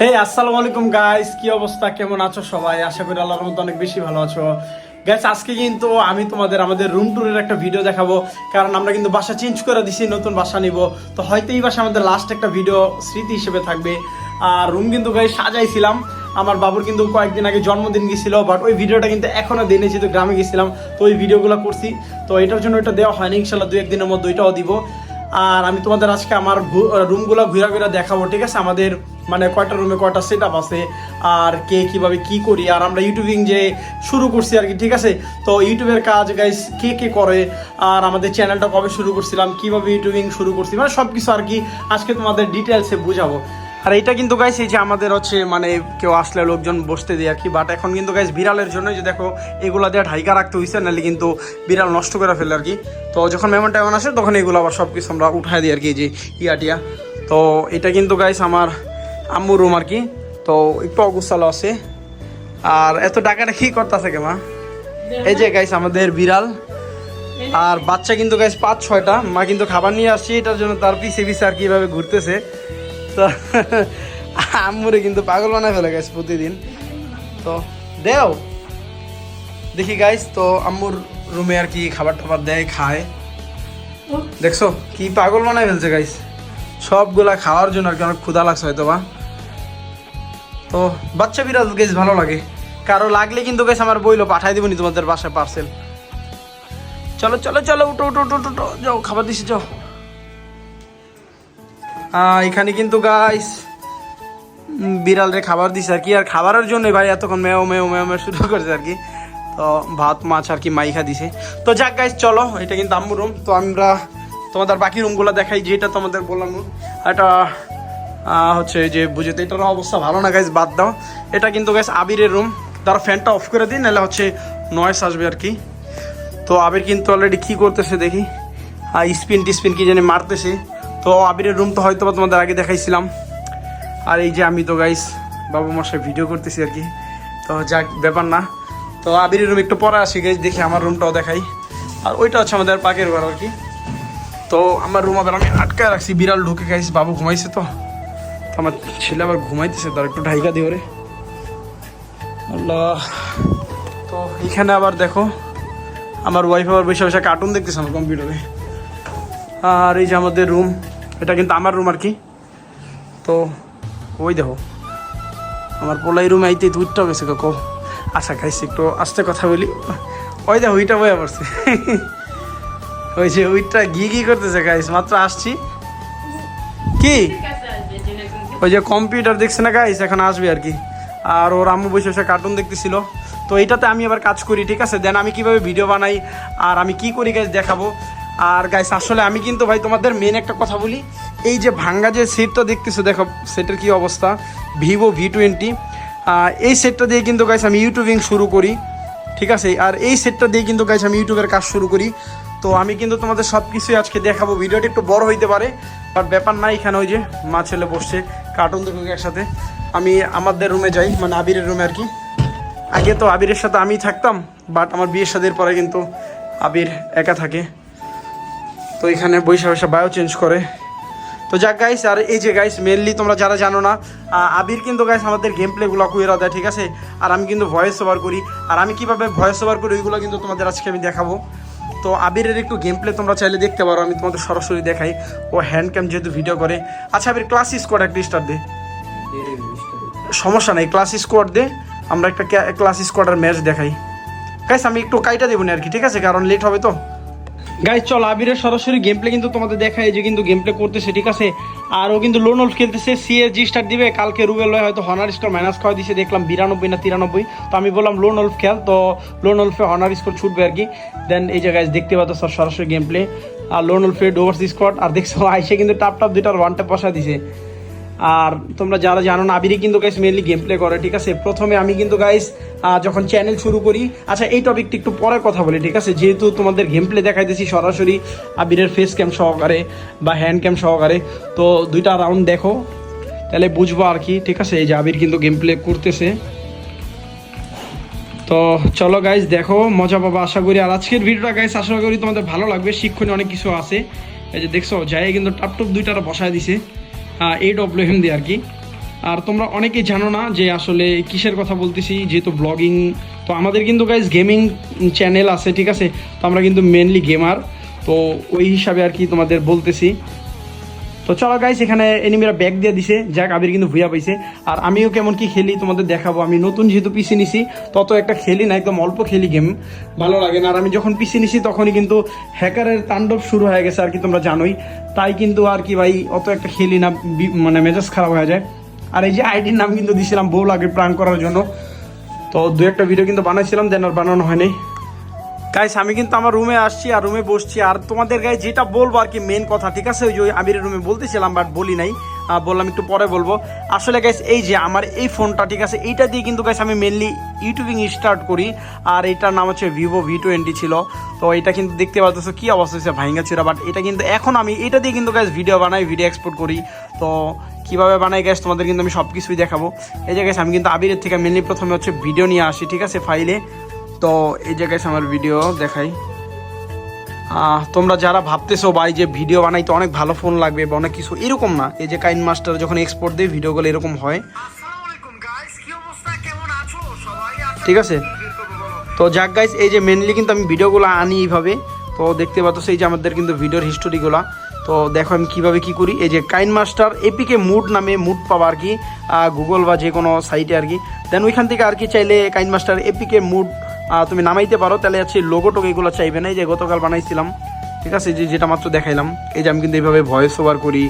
হে আসসালামু আলাইকুম গাইস, কি অবস্থা, কেমন আছো সবাই? আশা করি আল্লাহর রহমতে অনেক বেশি ভালো আছো গাইস। আজকে কিন্তু আমি তোমাদের আমাদের রুম ট্যুরের একটা ভিডিও দেখাবো, কারণ আমরা কিন্তু বাসা চেঞ্জ করে দিছি, নতুন বাসা নিব। তো হয়তো এই বাসা আমাদের লাস্ট একটা ভিডিও স্মৃতি হিসেবে থাকবে। আর রুম কিন্তু গাইস সাজাইছিলাম, আমার বাবুর কিন্তু কয়েকদিন আগে জন্মদিন গেছিল, বাট ওই ভিডিওটা কিন্তু এখনো দিনে, যেহেতু গ্রামে গেছিলাম তো ওই ভিডিওগুলো করছি। তো এটার জন্য এটা দেওয়া হয়নি, ইনশাল্লাহ 2-1 দিনের মধ্যে ওইটাও দিব। আর আমি তোমাদের আজকে আমার রুমগুলো ঘুরা ঘুরা দেখাবো, ঠিক আছে? আমাদের মানে কয়টা রুমে কয়টা সেট আপ আছে, আর কে কিভাবে কি করি, আর আমরা ইউটিউবিং যে শুরু করছি আর কি, ঠিক আছে? তো ইউটিউবের কাজ গাইস কে কে করে, আর আমাদের চ্যানেলটা কবে শুরু করছিলাম, কিভাবে ইউটিউবিং শুরু করছি, মানে সব কিছু আর কি আজকে তোমাদের ডিটেলসে বুঝাবো। আর এইটা কিন্তু গাইস এই যে আমাদের হচ্ছে মানে কেউ আসলে লোকজন বসতে দিয়ে আর কি, বাট এখন কিন্তু গাইস বিড়ালের জন্য যে দেখো এগুলা দিয়ে ঢাইকা রাখতে হয়েছে, নাহলে কিন্তু বিড়াল নষ্ট করে ফেলে আর কি। তো যখন মেমন টেমন আসে তখন এগুলো আবার সব কিছু আমরা উঠাই দিই আর কি, এই যে ইয়াটিয়া। তো এটা কিন্তু গাইস আমার আম্মুর রুম আর কি, তো একটু অগুছালো আছে। আর এত টাকাটা কি করতেছে কে মা? এই যে গাইস আমাদের বিড়াল, আর বাচ্চা কিন্তু গাইস 5-6টা। মা কিন্তু খাবার নিয়ে আসছি, এটার জন্য তার পিছে পিছে আর কিভাবে ঘুরতেছে। তো আম্মুরে কিন্তু পাগল বানায় ফেলে গাইস প্রতিদিন। তো দেও দেখি গাইস, তো আম্মুর রুমে আর কি খাবার টাবার দেয়, খায়। দেখছো কি পাগল বানায় ফেলছে গাইস, সবগুলা খাওয়ার জন্য আর কি। অনেক ক্ষুধা লাগছে হয়তো বা। তো বাচ্চা বিড়াল গাইস ভালো লাগে, কারো লাগলে কিন্তু গাইস আমার বইলো পাঠাই দিবনি তোমাদের বাসায় পার্সেল। চলো চলো চলো, উঠো উঠো উঠো উঠো, যাও খাবার দিছি, যাও। এখানে কিন্তু গাইস বিড়ালরে খাবার দিছে আর কি, আর খাবারের জন্য ভাই এতক্ষণ মেও মেও মেও মেও শুরু করেছে আর কি। তো ভাত মাছ আর কি মাইখা দিছে। তো যাক গাইস চলো, এটা কিন্তু আম্মুর রুম। তো আমরা তোমাদের বাকি রুমগুলো দেখাই, যেটা তোমাদের বললাম এটা হচ্ছে যে বুঝতে, এটার অবস্থা ভালো না গাইস, বাদ দাও। এটা কিন্তু গাইস আবিরের রুম, তারা ফ্যানটা অফ করে দিই, নাহলে হচ্ছে নয়েস আসবে আর কি। তো আবির কিন্তু অলরেডি কী করতেছে দেখি, স্পিন টিস্পিন কি জানি মারতেছে। তো আবিরের রুম তো হয়তো তোমাদের আগে দেখাইছিলাম। আর এই যে আমি তো গাইস বাবু মশাই ভিডিও করতেছি আর কি, তো যাক ব্যাপার না। তো আবিরের রুম একটু পরে আসি গাইস, দেখি আমার রুমটাও দেখাই। আর ওইটা হচ্ছে আমাদের পাকের ঘর আর কি। তো আমার রুম আবার আমি আটকায় রাখছি, বিড়াল ঢুকে গাইস, বাবু ঘুমাইছে। তো আমার ছেলে আবার ঘুমাইতেছে, তার একটু ঢাইকা দিয়ে ওরে আল্লাহ। তো এখানে আবার দেখো আমার ওয়াইফ আবার বসে বসে কার্টুন দেখতেছে আমার কম্পিউটারে। আর এই যে আমাদের রুম, এটা কিন্তু আমার রুম আর কি। তো ওই দেখো আমার পোলাই রুমে আইতে উইটটাও গেছে কাকো। আচ্ছা খাইছি, একটু আস্তে কথা বলি। ওই দেখো উইটা বয়ে পড়ছে, ওই যে উইটটা ঘি ঘি করতেছে গাইস, মাত্র আসছি। কি ওই যে কম্পিউটার দেখছে না গাইস, এখন আসবে আর কি। আর ওর আম্মু বসে বসে কার্টুন দেখতেছিল। তো এইটাতে আমি আবার কাজ করি, ঠিক আছে? দেন আমি কিভাবে ভিডিও বানাই আর আমি কি করি গাইস দেখাবো। আর গাইস আসলে আমি কিন্তু ভাই তোমাদের মেন একটা কথা বলি, এই যে ভাঙ্গা যে সেটটা দেখতেছো, দেখো সেটের কি অবস্থা, ভিভো V20। এই সেটটা দিয়ে কিন্তু গাইস আমি ইউটিউবিং শুরু করি, ঠিক আছে? আর এই সেটটা দিয়ে কিন্তু গাইস আমি ইউটিউবের কাজ শুরু করি। তো আমি কিন্তু তোমাদের সব কিছুই আজকে দেখাবো। ভিডিওটা একটু বড় হইতে পারে, বাট ব্যাপার না। এখানে ওই যে মা ছেলে বসছে কার্টুন দেখুক একসাথে। আমি আমাদের রুমে যাই, মানে আবিরের রুমে আর কি। আগে তো আবিরের সাথে আমি থাকতাম, বাট আমার বিয়ের সাথের পরে কিন্তু আবির একা থাকে। তো এখানে বৈশা বৈশা বায়ো চেঞ্জ করে। তো যাক গাইস, আর এই যে গাইস মেনলি তোমরা যারা জানো না, আবির কিন্তু গাইস আমাদের গেম প্লেগুলো কুয়েরা দেয়, ঠিক আছে? আর আমি কিন্তু ভয়েস ওভার করি, আর আমি কীভাবে ভয়েস ওভার করি ওইগুলো কিন্তু তোমাদের আজকে আমি দেখাবো। তো আবিরের একটু গেম প্লে তোমরা চাইলে দেখতে পারো, আমি তোমাদের সরাসরি দেখাই। ও হ্যান্ড ক্যাম যেহেতু ভিডিও করে। আচ্ছা আবির ক্লাস স্কোয়াড একটা স্টার্ট দে, সমস্যা নেই, ক্লাস স্কোয়াড দে, আমরা একটা ক্লাস স্কোয়াডের ম্যাচ দেখাই গাইস। আমি একটু কাইটা দেবো না আর কি, ঠিক আছে? কারণ লেট হবে তো গাইস। চল আবিরের সরাসরি গেম প্লে কিন্তু তোমাদের দেখাই, যে কিন্তু গেম প্লে করতেছে, ঠিক আছে? আর ও কিন্তু লোন ওল্ফ খেলতেছে, সিএসজি স্টার দিবে। কালকে রুবেল হয়তো হনার স্কোর মাইনাস খাওয়া দিয়েছে, দেখলাম 92 না 93। তো আমি বললাম লোন ওল্ফ খেল, তো লোন ওল্ফে হনার স্কোর ছুটবে আর কি। দেন এই যে গাইস দেখতে পাচ্ছ সরাসরি গেম প্লে, আর লোন ওল্ফে ডোভার্স স্কোয়াড। আর দেখছো আইসে কিন্তু টাপ টাপ দুইটার ওয়ান ট্যাপ বসা দিছে। আর তোমরা যারা জানো না, আবিরই কিন্তু গাইস মেনলি গেম প্লে করে, ঠিক আছে? প্রথমে আমি কিন্তু গাইস যখন চ্যানেল শুরু করি, আচ্ছা এই টপিকটা একটু পরে কথা বলি, ঠিক আছে? যেহেতু তোমাদের গেম প্লে দেখাইতেছি সরাসরি আবিরের ফেস ক্যাম সহকারে বা হ্যান্ড ক্যাম সহকারে, তো দুইটা রাউন্ড দেখো তাহলে বুঝবো আর কি, ঠিক আছে? এই যে আবির কিন্তু গেম প্লে করতেছে। তো চলো গাইস দেখো, মজা পাবো আশা করি। আর আজকের ভিডিওটা গাইস আশা করি তোমাদের ভালো লাগবে, শিক্ষণীয় অনেক কিছু আছে। এই যে দেখছো যাই কিন্তু টাপটপ দুইটারা বসায় দিছে, AWM দিয়ে আর কি। আর তোমরা অনেকেই জানো না যে আসলে কিসের কথা বলতেছি, যেহেতু ব্লগিং, তো আমাদের কিন্তু গাইজ গেমিং চ্যানেল আছে, ঠিক আছে। তো আমরা কিন্তু মেনলি গেমার, তো ওই হিসাবে আর কি তোমাদের বলতেছি। তো চলো গাইস, এখানে এনিমিরা ব্যাক দিয়ে দিছে, যাক আবির কিন্তু ভুয়া পাইছে। আর আমিও কেমন কি খেলি তোমাদের দেখাবো। আমি নতুন যেহেতু পিসি নিছি, তত একটা খেলি না, একদম অল্প খেলি গেম, ভালো লাগে না। আর আমি যখন পিসি নিছি তখনই কিন্তু হ্যাকারের তাণ্ডব শুরু হয়ে গেছে আর কি, তোমরা জানোই। তাই কিন্তু আর কি ভাই অত একটা খেলি না, মানে মেজাজ খারাপ হয়ে যায়। আর এই যে আইডির নাম কিন্তু দিছিলাম বউ লাগে প্রাণ করার জন্য। তো দু একটা ভিডিও কিন্তু বানাইছিলাম, দেন আর বানানো হয়নি। গাইস আমি কিন্তু আমার রুমে আসছি আর রুমে বসছি, আর তোমাদের গায়ে যেটা বলবো আর কি মেন কথা, ঠিক আছে, ওই যে আমিরের রুমে বলতেছিলাম বাট বলি নাই, বললাম একটু পরে বলবো। আসলে গাইস এই যে আমার এই ফোনটা, ঠিক আছে, এইটা দিয়ে কিন্তু গাইস আমি মেনলি ইউটিউবিং স্টার্ট করি। আর এটার নাম হচ্ছে ভিভো V20 ছিল। তো এটা কিন্তু দেখতে পাচ্ছ কি অবস্থা হচ্ছে, ভাইঙ্গা ছিল। বাট এটা কিন্তু এখন আমি এটা দিয়ে কিন্তু গাইস ভিডিও বানাই, ভিডিও এক্সপোর্ট করি। তো কীভাবে বানাই গাইস তোমাদের কিন্তু আমি সব কিছুই দেখাবো। এই যে গাইস আমি কিন্তু আবিরের থেকে মেনলি প্রথমে হচ্ছে ভিডিও নিয়ে আসি, ঠিক আছে, ফাইলে। তো এই জায়গায় আমার ভিডিও দেখাই। তোমরা যারা ভাবতেছো ভাই যে ভিডিও বানাইতে অনেক ভালো ফোন লাগবে বা অনেক কিছু, এরকম না। এই যে কাইন মাস্টার যখন এক্সপোর্ট দেয় ভিডিওগুলো এরকম হয়, ঠিক আছে। তো যাক গাইস, এই যে মেনলি কিন্তু আমি ভিডিওগুলো আনি এইভাবে। তো দেখতে পাচ্ছ এই যে আমাদের কিন্তু ভিডিওর হিস্টোরিগুলো। তো দেখো আমি কীভাবে কী করি। এই যে কাইন মাস্টার এপিকে মুড নামে মুড পাবা আর কি, গুগল বা যে কোনো সাইটে আর কি। দেন ওইখান থেকে আর কি চাইলে কাইন মাস্টার এপিকে মুড তুমি নামাইতে পারো, তাহলে হচ্ছে লোগো টোগো এগুলো চাইবে না। এই যে গতকাল বানাইছিলাম, ঠিক আছে, যেটা মাত্র দেখাইলাম। এই যে আমি কিন্তু এইভাবে ভয়েস ওভার করি,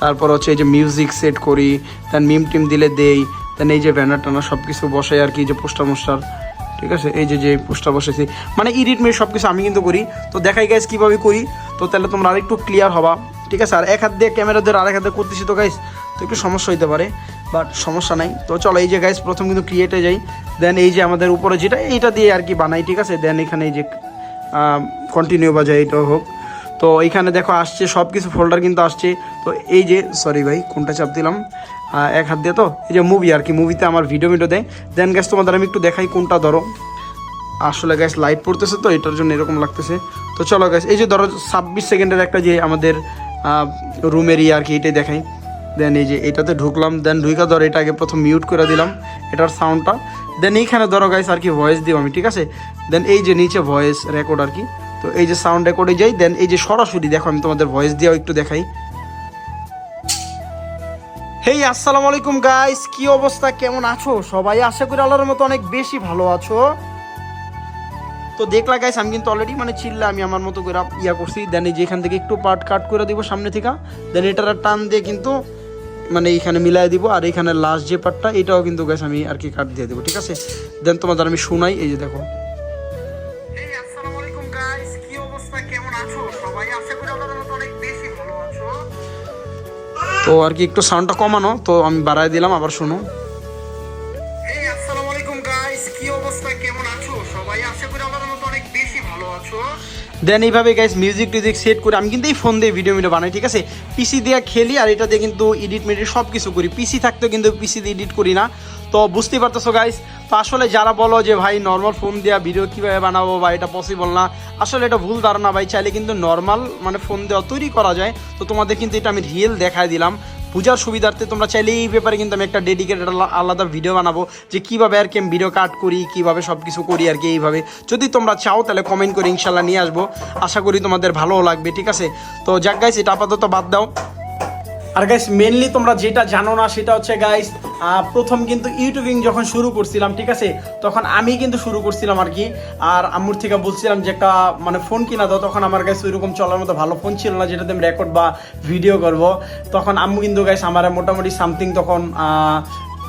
তারপর হচ্ছে এই যে মিউজিক সেট করি, দেন মিম টিম দিলে দেই, দেন এই যে ব্যানার টানার সব কিছু বসাই আর কি, যে পোস্টার মোস্টার, ঠিক আছে, এই যে পোস্টার বসেছি, মানে এডিট মেয়ে সব কিছু আমি কিন্তু করি। তো দেখাই গাইস কীভাবে করি, তো তাহলে তোমরা আরেকটু ক্লিয়ার হবা, ঠিক আছে। আর এক হাত দিয়ে ক্যামেরা দিয়ে আরেক হাত দিয়ে করতেছি, তো গাইস তো একটু সমস্যা হইতে পারে, বাট সমস্যা নাই। তো চলো এই যে গাইস প্রথম কিন্তু ক্রিয়েটে যাই, দেন এই যে আমাদের উপরে যেটা এইটা দিয়ে আর কি বানাই, ঠিক আছে। দেন এখানে এই যে কন্টিনিউ বা যায় এটাও হোক। তো এইখানে দেখো আসছে সব কিছু ফোল্ডার কিন্তু আসছে। তো এই যে সরি ভাই কোনটা চাপ দিলাম, এক হাত দিয়ে। তো এই যে মুভি আর কি, মুভিতে আমার ভিডিও দেয়। দেন গ্যাস তোমাদের আমি একটু দেখাই কোনটা ধরো। আসলে গ্যাস লাইট পড়তেছে তো এটার জন্য এরকম লাগতেছে। তো চলো গ্যাস এই যে ধরো 26 সেকেন্ডের একটা যে আমাদের রুমের আর কি, এটাই দেখাই। দেন এই যে এটাতে ঢুকলাম, দেন ঢুকা ধরো এটা আগে প্রথম মিউট করে দিলাম এটার সাউন্ডটা। দেন এইখানে ধরো গাইস আর কি ভয়েস দিব আমি, ঠিক আছে। দেন এই যে নিচে ভয়েস রেকর্ড আর কি, তো এই যে সাউন্ড রেকর্ডে যাই। দেন এই যে সরাসরি দেখো আমি তোমাদের ভয়েস দিয়েও একটু দেখাই। হেই আসসালামু আলাইকুম গাইস, কি অবস্থা, কেমন আছো সবাই? আশা করি আল্লাহর মতো অনেক বেশি ভালো আছো। তো দেখলা গাইস আমি কিন্তু অলরেডি মানে চিল্লা আমি আমার মতো করে ইয়া করছি। দেন এই যে এখান থেকে একটু পার্ট কাট করে দিব সামনে থেকে, দেন এটার টান দিয়ে কিন্তু মানে এইখানে মিলাই দিব। আর এখানে লাস্ট যে পার্টটা এটাও কিন্তু গাইস আমি আর কি কাট দিয়ে দেবো, ঠিক আছে। দেন তোমাদের আমি শোনাই, এই যে দেখো। এই আসসালামু আলাইকুম গাইস, কি অবস্থা, কেমন আছো সবাই? আশা করি আল্লাহর মতো অনেক বেশি ভালো আছো। তো আর কি একটু সাউন্ডটা কমানো, তো আমি বাড়ায় দিলাম, আবার শোনো। এই আসসালামু আলাইকুম গাইস, কি অবস্থা, কেমন আছো সবাই? আশা করি আল্লাহর মতো অনেক বেশি ভালো আছো। দেন এইভাবে গাইস মিউজিক টিউজিক সেট করে আমি কিন্তু এই ফোন দিয়ে ভিডিও বানাই, ঠিক আছে। পিসি দিয়ে খেলি আর এটা দিয়ে কিন্তু এডিট মেডিট সব কিছু করি। পিসি থাকতেও কিন্তু পিসি দিয়ে এডিট করি না। তো বুঝতেই পারতেছো গাইস। তো আসলে যারা বলো যে ভাই নর্মাল ফোন দিয়ে ভিডিও কীভাবে বানাবো বা এটা পসিবল না, আসলে এটা ভুল ধারণা ভাই। চাইলে কিন্তু নর্মাল মানে ফোন দেওয়া তৈরি করা যায়। তো তোমাদের কিন্তু এটা আমি রিয়েল দেখায় দিলাম পূজার সুবিধার্থে। তোমরা চাইলে এই ব্যাপারে কিন্তু আমি একটা ডেডিকেটেড আলাদা ভিডিও বানাবো, যে কীভাবে আর কি আমি ভিডিও কাট করি, কীভাবে সব কিছু করি আর কি এইভাবে। যদি তোমরা চাও তাহলে কমেন্ট করে ইনশাল্লাহ নিয়ে আসবো, আশা করি তোমাদের ভালোও লাগবে, ঠিক আছে। তো যাক গাইস এটা আপাতত বাদ দাও। আর গাইস মেনলি তোমরা যেটা জানো না সেটা হচ্ছে গাইস, প্রথম কিন্তু ইউটিউবিং যখন শুরু করছিলাম, ঠিক আছে, তখন আমি কিন্তু শুরু করছিলাম আর কি। আর আম্মুর থেকে বলছিলাম যে একটা মানে ফোন কিনা দাও। তখন আমার গাইস ওইরকম চলার মতো ভালো ফোন ছিল না যেটাতে আমি রেকর্ড বা ভিডিও করব। তখন আম্মু কিন্তু গাইস আমার মোটামুটি সামথিং তখন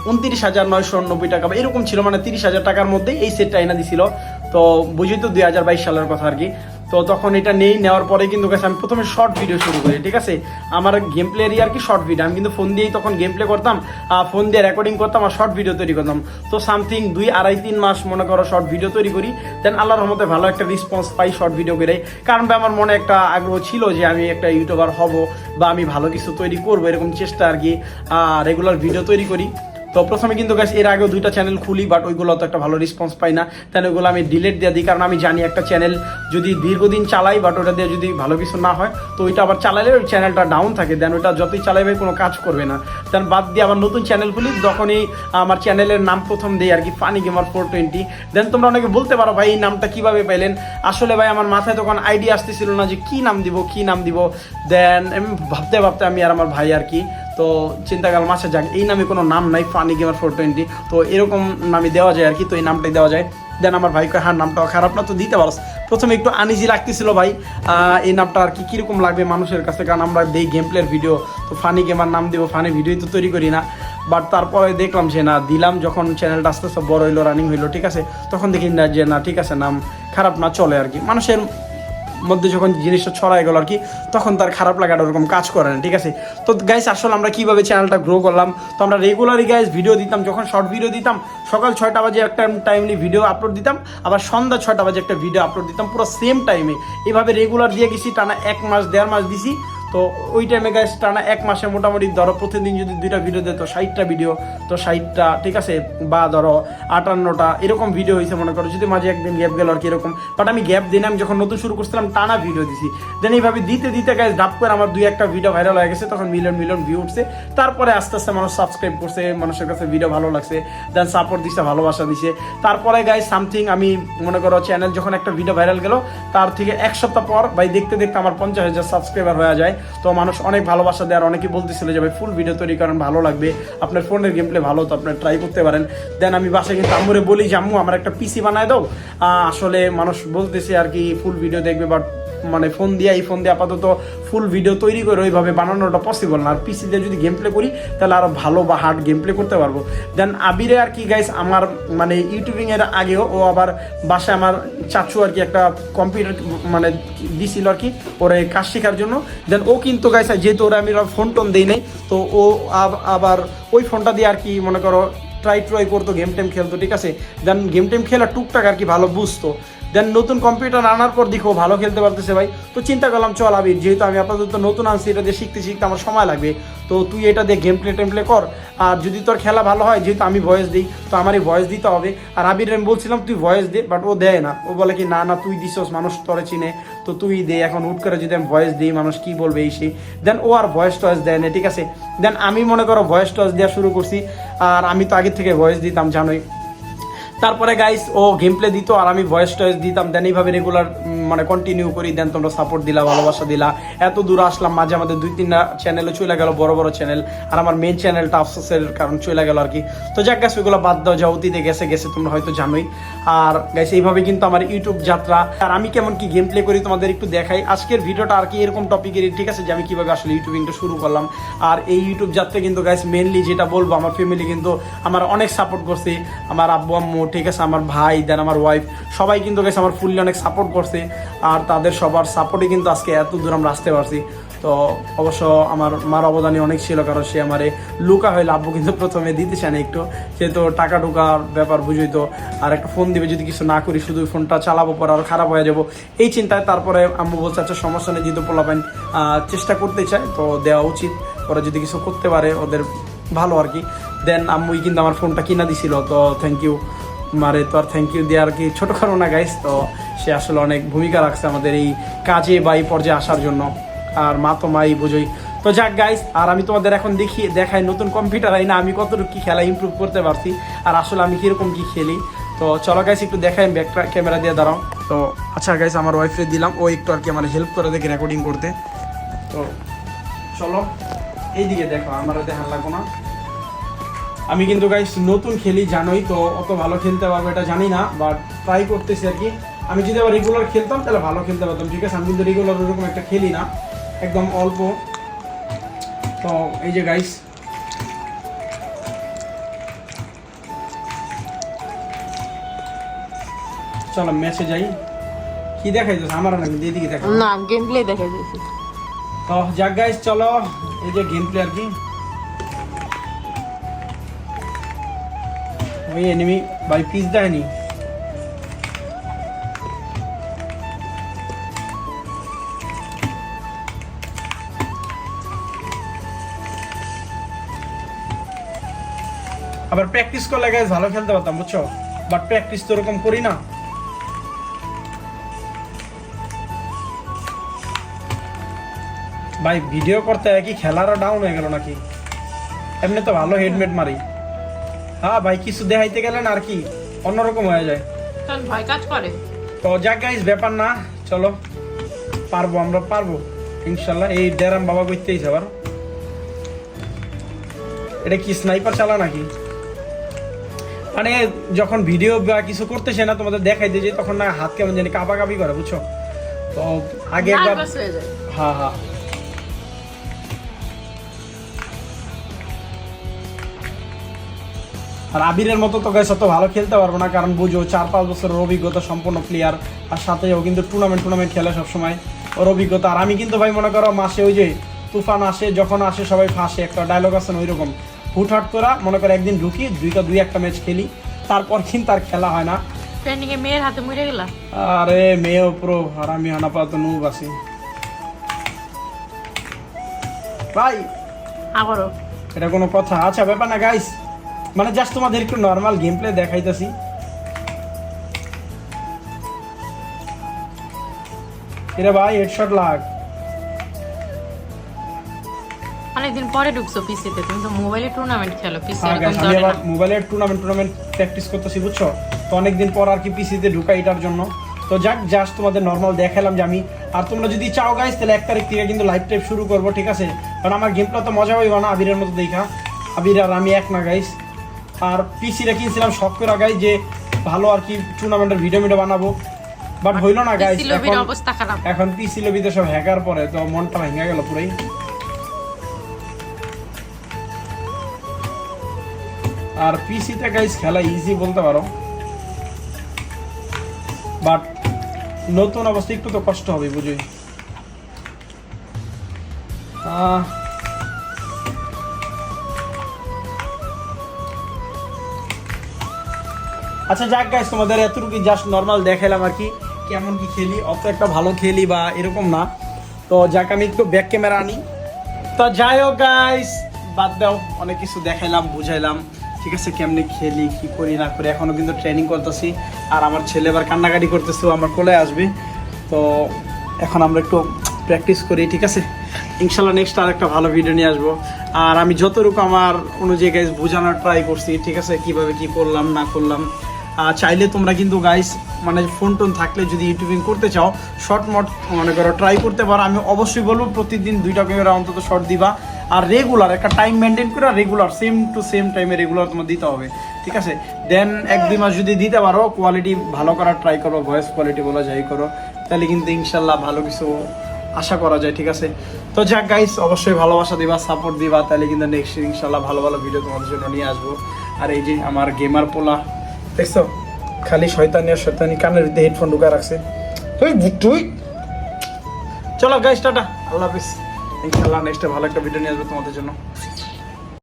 29,990 টাকা বা এরকম ছিল, মানে 30,000 টাকার মধ্যে এই সেটটা এনে দিছিল। তো বুঝি তো 2022 সালের কথা আর কি। তো তখন এটা নেওয়ার পরে কিন্তু গেছে আমি প্রথমে শর্ট ভিডিও শুরু করি, ঠিক আছে। আমার গেম প্লেরই আর কি শর্ট ভিডিও, আমি কিন্তু ফোন দিয়েই তখন গেম প্লে করতাম, ফোন দিয়ে রেকর্ডিং করতাম আর শর্ট ভিডিও তৈরি করতাম। তো সামথিং 2-2.5-3 মাস মনে করো শর্ট ভিডিও তৈরি করি। দেন আল্লাহর রহমতে ভালো একটা রেসপন্স পাই শর্ট ভিডিও করে। কারণ আমার মনে একটা আগ্রহ ছিল যে আমি একটা ইউটিউবার হব বা আমি ভালো কিছু তৈরি করবো, এরকম চেষ্টা আর কি, রেগুলার ভিডিও তৈরি করি। তো প্রথমে কিন্তু গাইস এর আগেও 2টা চ্যানেল খুলি, বাট ওইগুলো তো একটা ভালো রেসপন্স পাই না, তাহলে ওইগুলো আমি ডিলিট দিয়ে দিই। কারণ আমি জানি একটা চ্যানেল যদি দীর্ঘদিন চালাই বাট ওটা দিয়ে যদি ভালো কিছু না হয়, তো ওইটা আবার চালালে ওই চ্যানেলটা ডাউন থাকে, দেন ওইটা যতই চালাবে কোনো কাজ করবে না। দেন বাদ দিয়ে আবার নতুন চ্যানেল খুলি, যখনই আমার চ্যানেলের নাম প্রথম দিই আর কি, ফানি গেমার 420। দেন তোমরা অনেকে বলতে পারো ভাই এই নামটা কিভাবে পাইলেন? আসলে ভাই আমার মাথায় তখন আইডিয়া আসতেছিল না যে কি নাম দিব। দেন আমি ভাবতে আমি আর আমার ভাই আর কি, তো চিন্তা করলাম আচ্ছা যাক, এই নামে কোনো নাম নাই, ফানি গেমার 420, তো এরকম নামে দেওয়া যায় আর কি, তো এই নামটাই দেওয়া যায়। দেন আমার ভাই কয় হ্যাঁ নামটাও খারাপ না, তো দিতে পারো। প্রথমে একটু আনইজি লাগতেছিল ভাই এই নামটা আর কি কীরকম লাগবে মানুষের কাছে, কারণ আমরা দেই গেম প্লের ভিডিও, তো ফানি গেমার নাম দিব, ফানি ভিডিও তো তৈরি করি না। বাট তারপরে দেখলাম যে না, দিলাম যখন চ্যানেলটা আস্তে আস্তে বড় হইলো, রানিং হইলো, ঠিক আছে, তখন দেখি না যে না ঠিক আছে, নাম খারাপ না, চলে আর কি। মানুষের মধ্যে যখন জিনিসটা ছড়াই গেল আর কি, তখন তার খারাপ লাগাটা ওরকম কাজ করে না, ঠিক আছে। তো গাইস আসলে আমরা কীভাবে চ্যানেলটা গ্রো করলাম, তো আমরা রেগুলারই গাইস ভিডিও দিতাম, যখন শর্ট ভিডিও দিতাম সকাল 6টা বাজে একটা টাইমলি ভিডিও আপলোড দিতাম, আবার সন্ধ্যা 6টা বাজে একটা ভিডিও আপলোড দিতাম, পুরো সেম টাইমে। এইভাবে রেগুলার দিয়ে গেছি, টানা 1 মাস 1.5 মাস দিছি। তো ওই টাইমে গাইস টানা 1 মাসে মোটামুটি ধরো প্রতিদিন যদি 2টা ভিডিও দেয় তো 60টা ভিডিও, তো 60টা ঠিক আছে, বা ধরো 58টা এরকম ভিডিও হয়েছে মনে করো, যদি মাঝে একদিন গ্যাপ গেল আর কি এরকম। বাট আমি গ্যাপ দিই না, আমি যখন নতুন শুরু করছিলাম টানা ভিডিও দিছি। দেন এইভাবে দিতে গাইস ডাপ করে আমার 2-1টা ভিডিও ভাইরাল হয়ে গেছে, তখন মিলিয়ন ভিউ উঠছে। তারপরে আস্তে আস্তে মানুষ সাবস্ক্রাইব করছে, মানুষের কাছে ভিডিও ভালো লাগছে, দেন সাপোর্ট দিছে, ভালোবাসা দিছে। তারপরে গাইস সামথিং আমি মনে করো চ্যানেল যখন একটা ভিডিও ভাইরাল গেল, তার থেকে 1 সপ্তাহ পর ভাই দেখতে আমার 50,000 সাবস্ক্রাইবার হয়ে যায়। তো মানুষ অনেক ভালোবাসা দেয়, আর অনেকেই বলতেছিল যে ভাই ফুল ভিডিও তৈরি করেন, ভালো লাগবে, আপনার ফোনের গেম প্লে ভালো, তো আপনার ট্রাই করতে পারেন। দেন আমি বাসায় কিন্তু আম্মুরে বলি যে আম্মু আমার একটা পিসি বানায় দাও। আসলে মানুষ বলতেছে আর কি ফুল ভিডিও দেখবে, বাট মানে ফোন দিয়ে আপাতত ফুল ভিডিও তৈরি করে ওইভাবে বানানোটা পসিবল না। আর পিসি দিয়ে যদি গেম প্লে করি তাহলে আরও ভালো বা হার্ড গেম প্লে করতে পারবো। দেন আবিরে আর কি গাইস আমার মানে ইউটিউবিং এর আগেও ও আবার বাসায় আমার চাচু আর কি একটা কম্পিউটার মানে দিছিল আর কি ওরে কাজ শেখার জন্য। দেন ও কিন্তু গাইস যেহেতু ওরা আমি ফোন টোন দিই নাই, তো ও আবার ওই ফোনটা দিয়ে আর কি মনে করো ট্রাই করতো, গেম টেম খেলতো, ঠিক আছে। দেন গেম টেম খেলা টুকটাক আর কি ভালো বুঝতো। দেন নতুন কম্পিউটার আনার পর দেখো ভালো খেলতে পারতেছে ভাই, তো চিন্তা করলাম চল আবির, যেহেতু আমি আপাতত নতুন আনছি, এটা দিয়ে শিখতে আমার সময় লাগবে, তো তুই এটা দিয়ে গেম প্লে কর। আর যদি তোর খেলা ভালো হয়, যেহেতু আমি ভয়েস দিই, তো আমারই ভয়েস দিতে হবে। আর আবির আমি বলছিলাম তুই ভয়েস দে, বাট ও দেয় না, ও বলে কি না তুই দিছস, মানুষ তোরে চিনে, তো তুই দে। এখন হুট করে যদি আমি ভয়েস দিই মানুষ কি বলবে এই সেই। দেন ও আর ভয়েস টয়েস দেয় না, ঠিক আছে। দেন আমি মনে করো ভয়েস টয়েস দেওয়া শুরু করছি, আর আমি তো আগের থেকে ভয়েস দিতাম জানোই। তারপরে গাইস ও গেম প্লে দিত আর আমি ভয়েস টয়েস দিতাম। দেন এইভাবে রেগুলার মানে কন্টিনিউ করি। দেন তোমরা সাপোর্ট দিলা, ভালোবাসা দিলা, এত দূর আসলাম। মাঝে আমাদের 2-3টা চ্যানেলে চলে গেল, বড় চ্যানেল, আর আমার মেন চ্যানেলটা আফসোসের কারণ চলে গেল আর কি। তো যাক গাছ ওইগুলো বাদ দাও, যা অতীতে গেছে তোমরা হয়তো জানোই। আর গাইস এইভাবে কিন্তু আমার ইউটিউব যাত্রা, আর আমি কেমন কি গেম প্লে করি তোমাদের একটু দেখাই। আজকের ভিডিওটা আর কি এরকম টপিকেরই, ঠিক আছে, যে আমি কিভাবে আসলে ইউটিউবিংটা শুরু করলাম। আর এই ইউটিউব যাত্রা কিন্তু গাইস মেনলি যেটা বলবো, আমার ফ্যামিলি কিন্তু আমার অনেক সাপোর্ট করছে, আমার আব্বু আম্মু, ঠিক আছে, আমার ভাই, দেন আমার ওয়াইফ, সবাই কিন্তু গেছে আমার ফুললি অনেক সাপোর্ট করছে। আর তাদের সবার সাপোর্টে কিন্তু আজকে এত দূর আমরা আসতে পারছি। তো অবশ্য আমার মার অবদানই অনেক ছিল, কারণ সে আমারে লুকা হয়ে আব্বু কিন্তু প্রথমে দিতে চায় না একটু, যেহেতু টাকা ঢোকার ব্যাপার বুঝই তো। আর একটা ফোন দিবে, যদি কিছু না করি শুধু ফোনটা চালাবো পর আর খারাপ হয়ে যাবো এই চিন্তায়। তারপরে আম্মু বলছে আচ্ছা সমস্যা নেই, যেহেতু পোলাপাইন চেষ্টা করতে চায় তো দেওয়া উচিত, ওরা যদি কিছু করতে পারে ওদের ভালো আর কি। দেন আম্মুই কিন্তু আমার ফোনটা কিনা দিছিল, তো থ্যাংক ইউ মারে, তো আর থ্যাংক ইউ দিয়ে আর কি ছোটো কারো না গাইস। তো সে আসলে অনেক ভূমিকা রাখছে আমাদের এই কাজে বা এই পর্যায়ে আসার জন্য, আর মা তো মাই বুঝোই। তো যাক গাইস, আর আমি তোমাদের এখন দেখাই নতুন কম্পিউটার আই না আমি কতটুকু কি খেলা ইমপ্রুভ করতে পারছি, আর আসলে আমি কীরকম কি খেলি। তো চলো গাইস একটু দেখাই, ব্যাকটা ক্যামেরা দিয়ে দাঁড়াও। তো আচ্ছা গাইস, আমার ওয়াইফে দিলাম, ও একটু আর কি আমার হেল্প করে দেখে রেকর্ডিং করতে। তো চলো এইদিকে দেখো, আমার দেখান লাগবো না। আমি কিন্তু গাইস নতুন খেলি জানোই, তো অত ভালো খেলতে পারবো এটা জানি না, বাট ট্রাই করতেছি আর কি। আমি যদি আবার রেগুলার খেলতাম তাহলে ভালো খেলতে পারতাম, ঠিক আছে। আমি কিন্তু রেগুলার ওরকম একটা খেলি না, একদম অল্প। তো এই যে গাইস, চলো ম্যাচে যাই। কি দেখাই যাচ্ছে আমার না, দিদিকে দেখা না, গেম প্লে দেখাই যাচ্ছে। তো যাক গাইস চলো, এই যে গেম প্লে আর কি। ওই এনিমি ভাই পিস দেয়নি, আবার প্র্যাকটিস করলে গাইস ভালো খেলতে পারতাম বুঝছো, বাট প্র্যাকটিস তো ওরকম করি না। ভাই ভিডিও করতে কি খেলারও ডাউন হয়ে গেল নাকি? এমনি তো ভালো হেডমেট মারি। হ্যাঁ ভাই কিছু দেখাইতে গেলেন আর কি অন্যরকম হয়ে যায়, ভয় কাজ করে। তো যাক গাইস ব্যাপার না, চলো পারবো, আমরা পারবো ইনশাল্লাহ। এই ডেরাম বাবা করতেই আবার, এটা কি স্নাইপার চালা নাকি? মানে যখন ভিডিও বা কিছু করতেছে না তোমাদের দেখাইতে যে তখন না হাত কেমন জানি কাঁপাকাঁপি করে বুঝছো। তো আগে একবার হ্যাঁ হ্যাঁ আর আবিরের মতো তো গাইস অত ভালো খেলতে পারবো না, কারণ বুঝো 4-5 বছরের অভিজ্ঞতা সম্পন্ন প্লেয়ার, আর সাথে ও কিন্তু টুর্নামেন্ট খেলে সবসময়, ওর অভিজ্ঞতা। আর আমি কিন্তু ভাই মনে করো মাসে ওই যে তুফান আসে, যখন আসে সবাই ফাঁসে, একটা ডায়লগ আছে ওই রকম হুটহাট করা মনে করো একদিন ঢুকি দুই একটা ম্যাচ খেলি, তারপর কিন্তু আর খেলা হয় না। ট্রেনিং এ মেয়ের হাতে মরে গেলা? আরে মেয়েও পুরো, আর আমি হানাপাত নুব আছি ভাই। আবারও এটা কোনো কথা? আচ্ছা ব্যাপার না গাইস, মানে জাস্ট তোমাদের একটু নর্মাল গেম প্লে দেখাইতেছি। এরে ভাই হেডশট লাগ। অনেকদিন পরে ঢুকছো পিসিতে, তুমি তো মোবাইলে টুর্নামেন্ট খেলো, পিসি হ্যাঁ এরকম গাইস আমি চলে আবার না। মোবাইলের টুর্নামেন্ট প্র্যাকটিস করতেছি বুঝছো, তো অনেকদিন পর আর কি পিসিতে ঢুকাই এটার জন্য। তো যাক জাস্ট তোমাদের নর্মাল দেখালাম যে আমি, আর তোমরা যদি চাও গাইস তাহলে 1 তারিখ থেকে কিন্তু লাইভ টাইপ শুরু করবো, ঠিক আছে? কারণ আমার গেম প্লে তো মজা হইব না আবিরের মতো দেখা, আবির আর আমি এক না গাইস। আর পিসিটা কিনছিলাম শখ করে গাইস যে ভালো আর কি টুর্নামেন্টের ভিডিও বানাবো, বাট হইলো না গাইস। পিসি লবির অবস্থা খারাপ। এখন পিসি লবিতে সব হ্যাকার পরে, তো মনটা ভেঙে গেল পুরাই। আর পিসিতে গাইস খেলা ইজি বলতে পারো, বাট নতুন অবস্থা একটু তো কষ্ট হবে বুঝুই। আচ্ছা যাক গাইস তোমাদের এতটুকু জাস্ট নর্মাল দেখাইলাম আর কি কেমন কি খেলি, অত একটা ভালো খেলি বা এরকম না। তো যাক আমি একটু ব্যাক ক্যামেরা আনি। তো যাই হোক গাইস বাদ দাও, অনেক কিছু দেখাইলাম বুঝাইলাম, ঠিক আছে কেমনে খেলি কি করি না করি। এখনো কিন্তু ট্রেনিং করতেছি, আর আমার ছেলে এবার কান্নাকাটি করতেছে, আমার কোলে আসবে। তো এখন আমরা একটু প্র্যাকটিস করি, ঠিক আছে? ইনশাল্লাহ নেক্সট আর একটা ভালো ভিডিও নিয়ে আসবো। আর আমি যতটুকু আমার অনুযায়ী গাইস বোঝানোর ট্রাই করছি, ঠিক আছে? কিভাবে কি করলাম না করলাম। চাইলে তোমরা কিন্তু গাইস মানে ফোন টোন থাকলে যদি ইউটিউবিং করতে চাও শর্ট মট মনে করো ট্রাই করতে পারো। আমি অবশ্যই বলবো প্রতিদিন 2টা ক্যামেরা অন্তত শর্ট দিবা, আর রেগুলার একটা টাইম মেনটেন করে রেগুলার সেম টু সেম টাইমে রেগুলার তোমার দিতে হবে, ঠিক আছে? দেন 1-2 মাস যদি দিতে পারো, কোয়ালিটি ভালো করার ট্রাই করো, ভয়েস কোয়ালিটি বলা যাই করো, তাহলে কিন্তু ইনশাল্লাহ ভালো কিছু আশা করা যায়, ঠিক আছে? তো যাক গাইস অবশ্যই ভালোবাসা দিবা, সাপোর্ট দিবা, তাহলে কিন্তু নেক্সট ইনশাল্লাহ ভালো ভালো ভিডিও তোমাদের জন্য নিয়ে আসবো। আর এই যে আমার গেমার পোলা দেখছো, খালি শয়তানি কানের ভিতরে হেডফোন ঢুকা রাখছে। তুই চলো গাইস টাটা, আল্লাহ হাফিজ। ইনশাল্লাহ নেক্সট ভালো একটা ভিডিও নিয়ে আসবো তোমাদের জন্য।